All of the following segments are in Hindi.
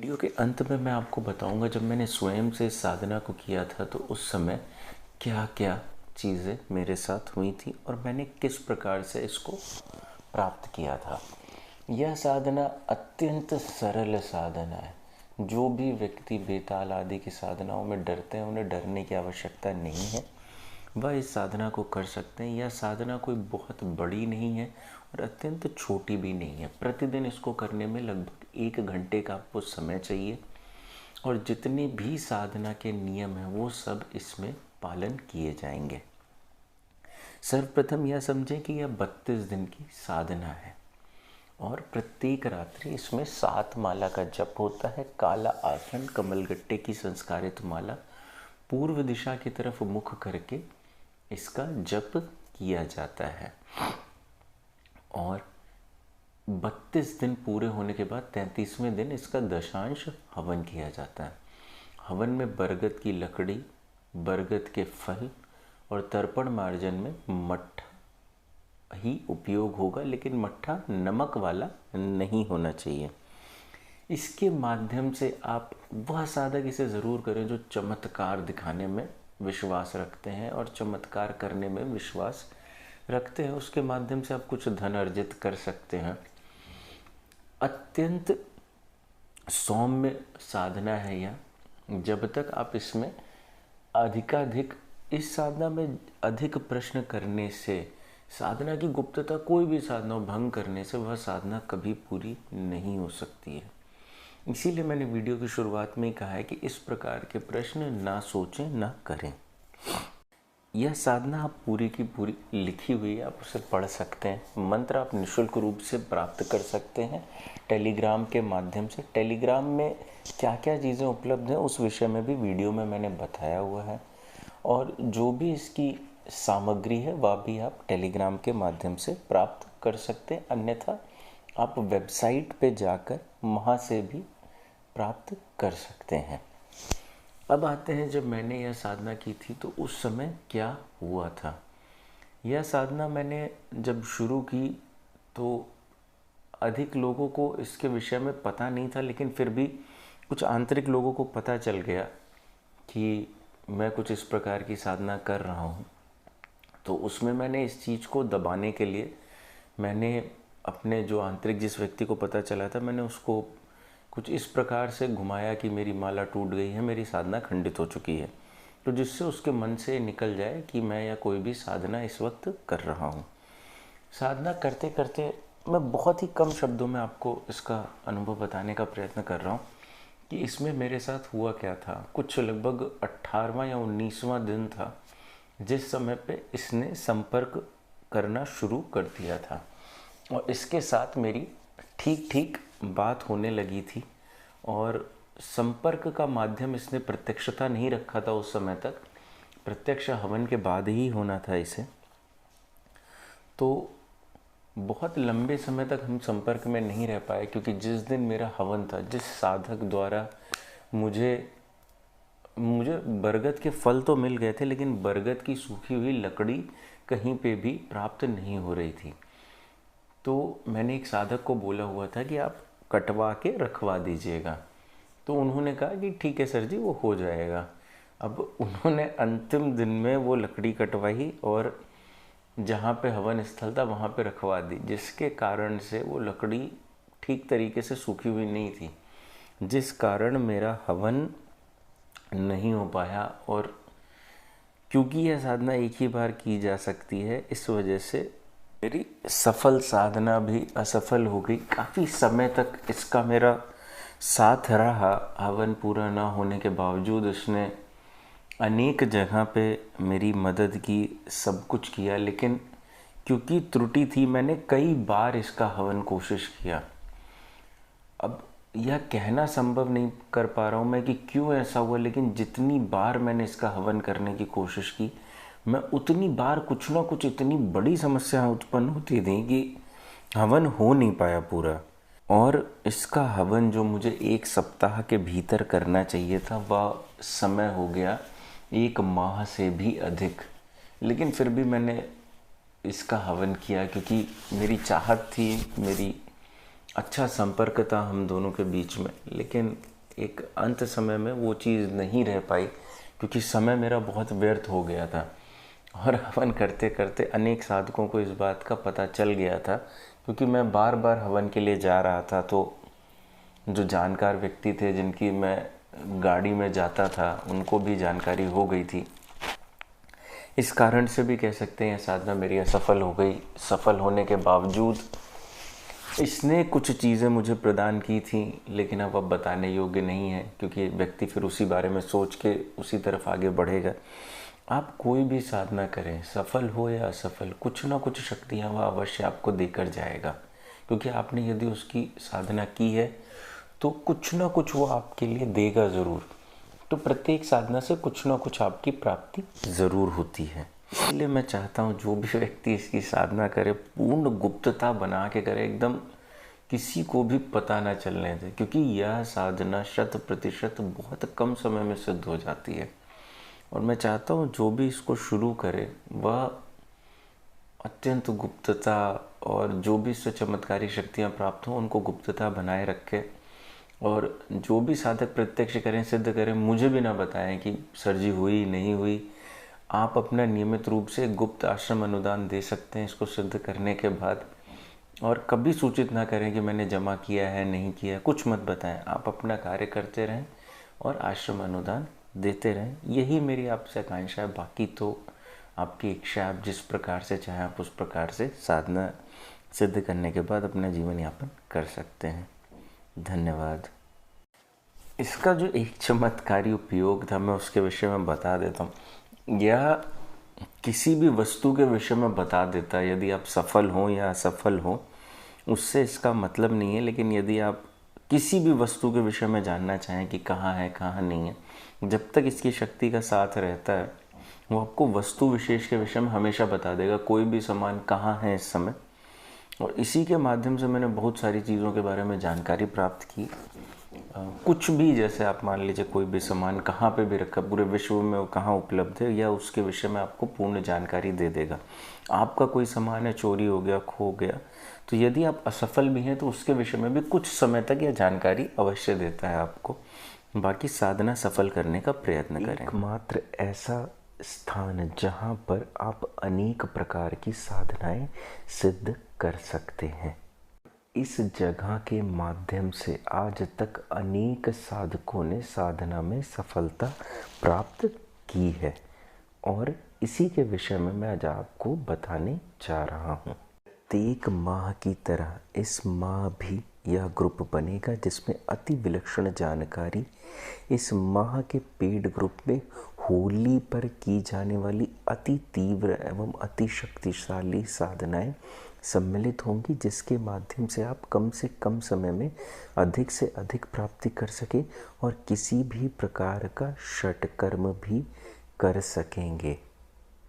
वीडियो के अंत में मैं आपको बताऊंगा जब मैंने स्वयं से इस साधना को किया था तो उस समय क्या क्या चीज़ें मेरे साथ हुई थी और मैंने किस प्रकार से इसको प्राप्त किया था। यह साधना अत्यंत सरल साधना है। जो भी व्यक्ति बेताल आदि की साधनाओं में डरते हैं उन्हें डरने की आवश्यकता नहीं है, वह इस साधना को कर सकते हैं। यह साधना कोई बहुत बड़ी नहीं है और अत्यंत छोटी भी नहीं है। प्रतिदिन इसको करने में लगभग 1 घंटे का आपको समय चाहिए और जितने भी साधना के नियम हैं वो सब इसमें पालन किए जाएंगे। सर्वप्रथम यह समझें कि यह 32 दिन की साधना है और प्रत्येक रात्रि इसमें 7 माला का जप होता है। काला आसन, कमलगट्टे की संस्कारित माला, पूर्व दिशा की तरफ मुख करके इसका जप किया जाता है और 32 दिन पूरे होने के बाद 33वें दिन इसका दशांश हवन किया जाता है। हवन में बरगद की लकड़ी, बरगद के फल और तर्पण मार्जन में मट्ठा ही उपयोग होगा, लेकिन मट्ठा नमक वाला नहीं होना चाहिए। इसके माध्यम से आप वह साधक इसे ज़रूर करें जो चमत्कार दिखाने में विश्वास रखते हैं और चमत्कार करने में विश्वास रखते हैं। उसके माध्यम से आप कुछ धन अर्जित कर सकते हैं। अत्यंत सौम्य साधना है यह। जब तक आप इसमें अधिकाधिक इस साधना में अधिक प्रश्न करने से, साधना की गुप्तता कोई भी साधना भंग करने से वह साधना कभी पूरी नहीं हो सकती है। इसीलिए मैंने वीडियो की शुरुआत में ही कहा है कि इस प्रकार के प्रश्न ना सोचें, ना करें। यह साधना आप पूरी की पूरी लिखी हुई है, आप उसे पढ़ सकते हैं। मंत्र आप निःशुल्क रूप से प्राप्त कर सकते हैं टेलीग्राम के माध्यम से। टेलीग्राम में क्या क्या चीज़ें उपलब्ध हैं उस विषय में भी वीडियो में मैंने बताया हुआ है और जो भी इसकी सामग्री है वह भी आप टेलीग्राम के माध्यम से प्राप्त कर सकते हैं। अन्यथा आप वेबसाइट पे जाकर वहाँ से भी प्राप्त कर सकते हैं। अब आते हैं, जब मैंने यह साधना की थी तो उस समय क्या हुआ था। यह साधना मैंने जब शुरू की तो अधिक लोगों को इसके विषय में पता नहीं था, लेकिन फिर भी कुछ आंतरिक लोगों को पता चल गया कि मैं कुछ इस प्रकार की साधना कर रहा हूँ। तो उसमें मैंने इस चीज़ को दबाने के लिए मैंने अपने जो आंतरिक जिस व्यक्ति को पता चला था, मैंने उसको कुछ इस प्रकार से घुमाया कि मेरी माला टूट गई है, मेरी साधना खंडित हो चुकी है, तो जिससे उसके मन से निकल जाए कि मैं या कोई भी साधना इस वक्त कर रहा हूँ। साधना करते करते मैं बहुत ही कम शब्दों में आपको इसका अनुभव बताने का प्रयत्न कर रहा हूँ कि इसमें मेरे साथ हुआ क्या था। कुछ लगभग 18वां या 19वां दिन था जिस समय पे इसने संपर्क करना शुरू कर दिया था और इसके साथ मेरी ठीक ठीक बात होने लगी थी और संपर्क का माध्यम इसने प्रत्यक्षता नहीं रखा था उस समय तक। प्रत्यक्ष हवन के बाद ही होना था इसे। तो बहुत लंबे समय तक हम संपर्क में नहीं रह पाए, क्योंकि जिस दिन मेरा हवन था, जिस साधक द्वारा मुझे बरगद के फल तो मिल गए थे, लेकिन बरगद की सूखी हुई लकड़ी कहीं पे भी प्राप्त नहीं हो रही थी। तो मैंने एक साधक को बोला हुआ था कि आप कटवा के रखवा दीजिएगा। तो उन्होंने कहा कि ठीक है सर जी, वो हो जाएगा। अब उन्होंने अंतिम दिन में वो लकड़ी कटवाई और जहाँ पे हवन स्थल था वहाँ पे रखवा दी, जिसके कारण से वो लकड़ी ठीक तरीके से सूखी हुई नहीं थी, जिस कारण मेरा हवन नहीं हो पाया। और क्योंकि यह साधना एक ही बार की जा सकती है, इस वजह से मेरी सफल साधना भी असफल हो गई। काफ़ी समय तक इसका मेरा साथ रहा। हवन पूरा ना होने के बावजूद उसने अनेक जगह पे मेरी मदद की, सब कुछ किया, लेकिन क्योंकि त्रुटि थी मैंने कई बार इसका हवन कोशिश किया। अब यह कहना संभव नहीं कर पा रहा हूँ मैं कि क्यों ऐसा हुआ, लेकिन जितनी बार मैंने इसका हवन करने की कोशिश की, मैं उतनी बार कुछ ना कुछ इतनी बड़ी समस्या उत्पन्न होती थी कि हवन हो नहीं पाया पूरा। और इसका हवन जो मुझे 1 सप्ताह के भीतर करना चाहिए था, वह समय हो गया 1 माह से भी अधिक। लेकिन फिर भी मैंने इसका हवन किया क्योंकि मेरी चाहत थी, मेरी अच्छा संपर्क था हम दोनों के बीच में। लेकिन एक अंत समय में वो चीज़ नहीं रह पाई, क्योंकि समय मेरा बहुत व्यर्थ हो गया था। और हवन करते करते अनेक साधकों को इस बात का पता चल गया था, क्योंकि मैं बार बार हवन के लिए जा रहा था। तो जो जानकार व्यक्ति थे जिनकी मैं गाड़ी में जाता था, उनको भी जानकारी हो गई थी। इस कारण से भी कह सकते हैं साधना मेरी असफल हो गई। सफल होने के बावजूद इसने कुछ चीज़ें मुझे प्रदान की थी, लेकिन अब बताने योग्य नहीं है, क्योंकि व्यक्ति फिर उसी बारे में सोच के उसी तरफ आगे बढ़ेगा। आप कोई भी साधना करें, सफल हो या असफल, कुछ ना कुछ शक्तियाँ वह अवश्य आपको देकर जाएगा, क्योंकि आपने यदि उसकी साधना की है तो कुछ ना कुछ वो आपके लिए देगा ज़रूर। तो प्रत्येक साधना से कुछ ना कुछ आपकी प्राप्ति ज़रूर होती है। इसलिए मैं चाहता हूँ जो भी व्यक्ति इसकी साधना करे, पूर्ण गुप्तता बना के करे, एकदम किसी को भी पता ना चलने दे, क्योंकि यह साधना 100% बहुत कम समय में सिद्ध हो जाती है। और मैं चाहता हूँ जो भी इसको शुरू करे वह अत्यंत गुप्तता, और जो भी इससे चमत्कारी शक्तियाँ प्राप्त हों उनको गुप्तता बनाए रखे। और जो भी साधक प्रत्यक्ष करें, सिद्ध करें, मुझे भी ना बताएं कि सर जी हुई नहीं हुई। आप अपना नियमित रूप से गुप्त आश्रम अनुदान दे सकते हैं इसको सिद्ध करने के बाद, और कभी सूचित ना करें कि मैंने जमा किया है नहीं किया, कुछ मत बताएं। आप अपना कार्य करते रहें और आश्रम अनुदान देते रहें। यही मेरी आपसे आकांक्षा है। बाकी तो आपकी इच्छा, आप जिस प्रकार से चाहें आप उस प्रकार से साधना सिद्ध करने के बाद अपना जीवन यापन कर सकते हैं। धन्यवाद। इसका जो एक चमत्कारी उपयोग था मैं उसके विषय में बता देता हूँ, या किसी भी वस्तु के विषय में बता देता। यदि आप सफल हों या असफल हों उससे इसका मतलब नहीं है, लेकिन यदि आप किसी भी वस्तु के विषय में जानना चाहें कि कहाँ है कहाँ नहीं है, जब तक इसकी शक्ति का साथ रहता है वो आपको वस्तु विशेष के विषय में हमेशा बता देगा, कोई भी सामान कहाँ है इस समय। और इसी के माध्यम से मैंने बहुत सारी चीज़ों के बारे में जानकारी प्राप्त की। कुछ भी, जैसे आप मान लीजिए कोई भी सामान कहाँ पे भी रखा, पूरे विश्व में वो कहाँ उपलब्ध है, या उसके विषय में आपको पूर्ण जानकारी दे देगा। आपका कोई सामान है चोरी हो गया, खो गया, तो यदि आप असफल भी हैं तो उसके विषय में भी कुछ समय तक यह जानकारी अवश्य देता है आपको। बाकी साधना सफल करने का प्रयत्न करें। एकमात्र ऐसा स्थान जहाँ पर आप अनेक प्रकार की साधनाएं सिद्ध कर सकते हैं। इस जगह के माध्यम से आज तक अनेक साधकों ने साधना में सफलता प्राप्त की है, और इसी के विषय में मैं आज आपको बताने जा रहा हूँ। प्रत्येक माह की तरह इस माह भी यह ग्रुप बनेगा जिसमें अति विलक्षण जानकारी इस माह के पेड ग्रुप में होली पर की जाने वाली अति तीव्र एवं अति शक्तिशाली साधनाएं सम्मिलित होंगी, जिसके माध्यम से आप कम से कम समय में अधिक से अधिक प्राप्ति कर सकें और किसी भी प्रकार का षटकर्म भी कर सकेंगे।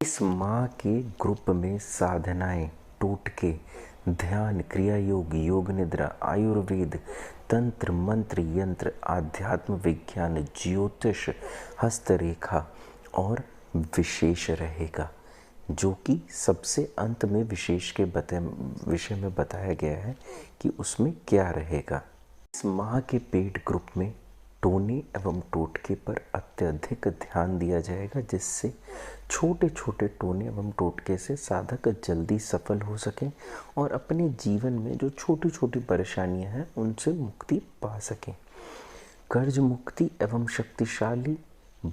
इस माह के ग्रुप में साधनाएं, टोटके, ध्यान, क्रिया योग, योग निद्रा, आयुर्वेद, तंत्र, मंत्र, यंत्र, आध्यात्म विज्ञान, ज्योतिष, हस्तरेखा और विशेष रहेगा, जो कि सबसे अंत में विशेष के विषय में बताया गया है कि उसमें क्या रहेगा। इस माह के पेड ग्रुप में टोने एवं टोटके पर अत्यधिक ध्यान दिया जाएगा, जिससे छोटे छोटे टोने एवं टोटके से साधक जल्दी सफल हो सकें और अपने जीवन में जो छोटी छोटी परेशानियां हैं उनसे मुक्ति पा सकें। कर्ज मुक्ति एवं शक्तिशाली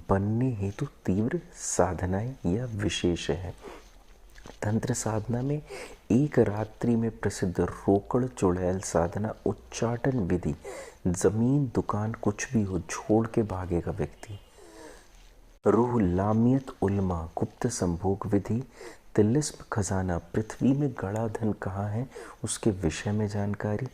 बनने हेतु तीव्र साधनाएं यह विशेष है। तंत्र साधना में एक रात्रि में प्रसिद्ध रोकड़ चुड़ैल साधना, उच्चाटन विधि, जमीन दुकान कुछ भी हो छोड़ के भागेगा व्यक्ति, रूह लामियत उल्मा, गुप्त संभोग विधि, तिलिस्म खजाना, पृथ्वी में गड़ा धन कहाँ है उसके विषय में जानकारी,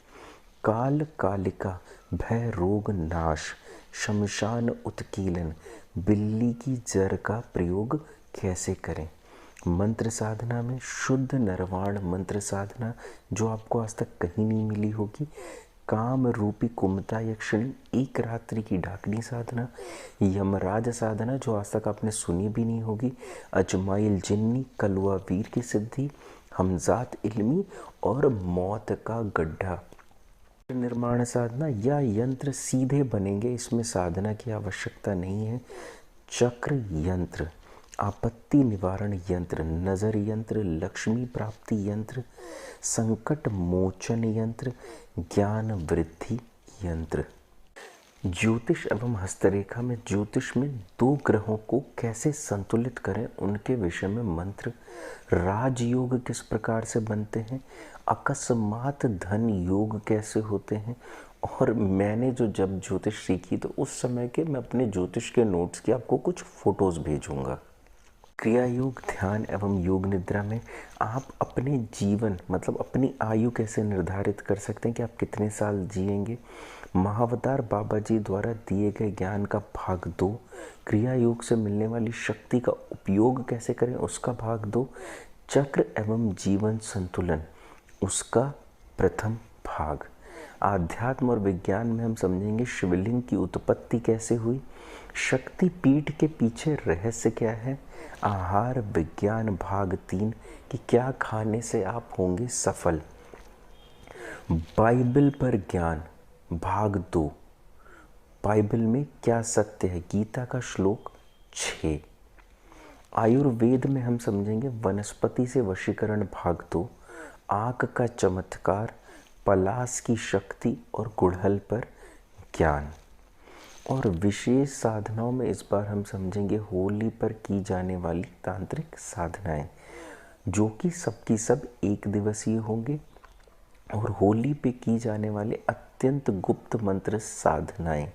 काल कालिका, भय रोग नाश, शमशान उत्कीलन, बिल्ली की जड़ का प्रयोग कैसे करें। मंत्र साधना में शुद्ध नरवाण मंत्र साधना, जो आपको आज तक कहीं नहीं मिली होगी, काम रूपी कुमता यक्षिणी, एक रात्रि की डाकनी साधना, यमराज साधना जो आज तक आपने सुनी भी नहीं होगी, अजमाइल जिन्नी, कलवा वीर की सिद्धि, हमजात इल्मी और मौत का गड्ढा। निर्माण साधना या यंत्र सीधे बनेंगे, इसमें साधना की आवश्यकता नहीं है। चक्र यंत्र, आपत्ति निवारण यंत्र, नजर यंत्र, लक्ष्मी प्राप्ति यंत्र, संकट मोचन यंत्र, ज्ञान वृद्धि यंत्र। ज्योतिष एवं हस्तरेखा में ज्योतिष में दो ग्रहों को कैसे संतुलित करें उनके विषय में मंत्र। राजयोग किस प्रकार से बनते हैं, अकस्मात धन योग कैसे होते हैं। और मैंने जब ज्योतिष सीखी तो उस समय के मैं अपने ज्योतिष के नोट्स की आपको कुछ फोटोज भेजूंगा। क्रिया योग, ध्यान एवं योग निद्रा में आप अपने जीवन मतलब अपनी आयु कैसे निर्धारित कर सकते हैं कि आप कितने साल जिएंगे। महावतार बाबा जी द्वारा दिए गए ज्ञान का भाग 2, क्रिया योग से मिलने वाली शक्ति का उपयोग कैसे करें उसका भाग 2, चक्र एवं जीवन संतुलन उसका प्रथम भाग। आध्यात्म और विज्ञान में हम समझेंगे शिवलिंग की उत्पत्ति कैसे हुई, शक्ति पीठ के पीछे रहस्य क्या है, आहार विज्ञान भाग 3 कि क्या खाने से आप होंगे सफल, बाइबल पर ज्ञान भाग 2, बाइबल में क्या सत्य है, गीता का श्लोक 6। आयुर्वेद में हम समझेंगे वनस्पति से वशीकरण भाग 2, आँख का चमत्कार, पलास की शक्ति और गुड़हल पर ज्ञान। और विशेष साधनाओं में इस बार हम समझेंगे होली पर की जाने वाली तांत्रिक साधनाएं, जो कि सबकी सब एक दिवसीय होंगे, और होली पे की जाने वाले अत्यंत गुप्त मंत्र साधनाएं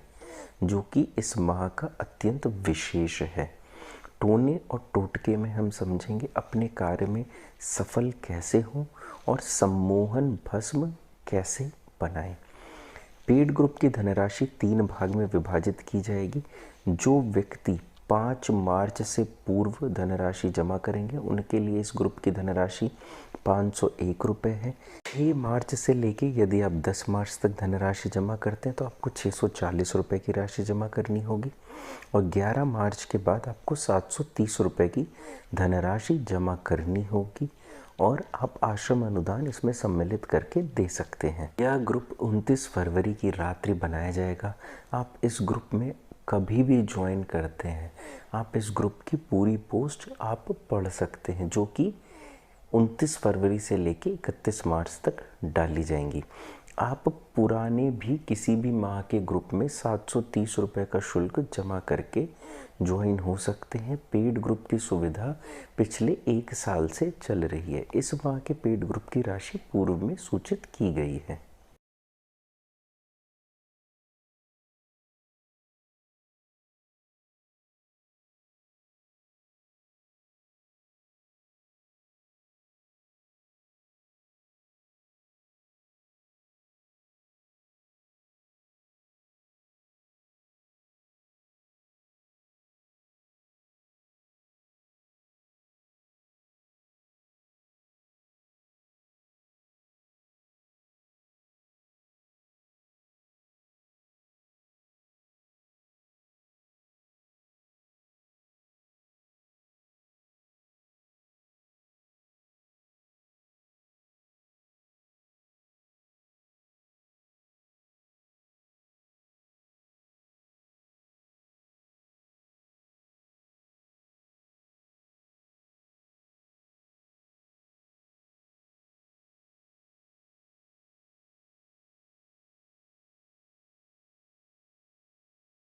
जो कि इस माह का अत्यंत विशेष है। टोने और टोटके में हम समझेंगे अपने कार्य में सफल कैसे हों और सम्मोहन भस्म कैसे बनाएं। पेड ग्रुप की धनराशि 3 भाग में विभाजित की जाएगी। जो व्यक्ति 5 मार्च से पूर्व धनराशि जमा करेंगे उनके लिए इस ग्रुप की धनराशि 501 रुपये है। 6 मार्च से लेके यदि आप 10 मार्च तक धनराशि जमा करते हैं तो आपको 640 रुपये की राशि जमा करनी होगी, और 11 मार्च के बाद आपको 730 रुपये की धनराशि जमा करनी होगी, और आप आश्रम अनुदान इसमें सम्मिलित करके दे सकते हैं। यह ग्रुप 29 फरवरी की रात्रि बनाया जाएगा। आप इस ग्रुप में कभी भी ज्वाइन करते हैं, आप इस ग्रुप की पूरी पोस्ट आप पढ़ सकते हैं, जो कि 29 फरवरी से लेके 31 मार्च तक डाली जाएंगी। आप पुराने भी किसी भी माह के ग्रुप में 730 रुपये का शुल्क जमा करके ज्वाइन हो सकते हैं। पेड ग्रुप की सुविधा पिछले 1 साल से चल रही है। इस माह के पेड ग्रुप की राशि पूर्व में सूचित की गई है।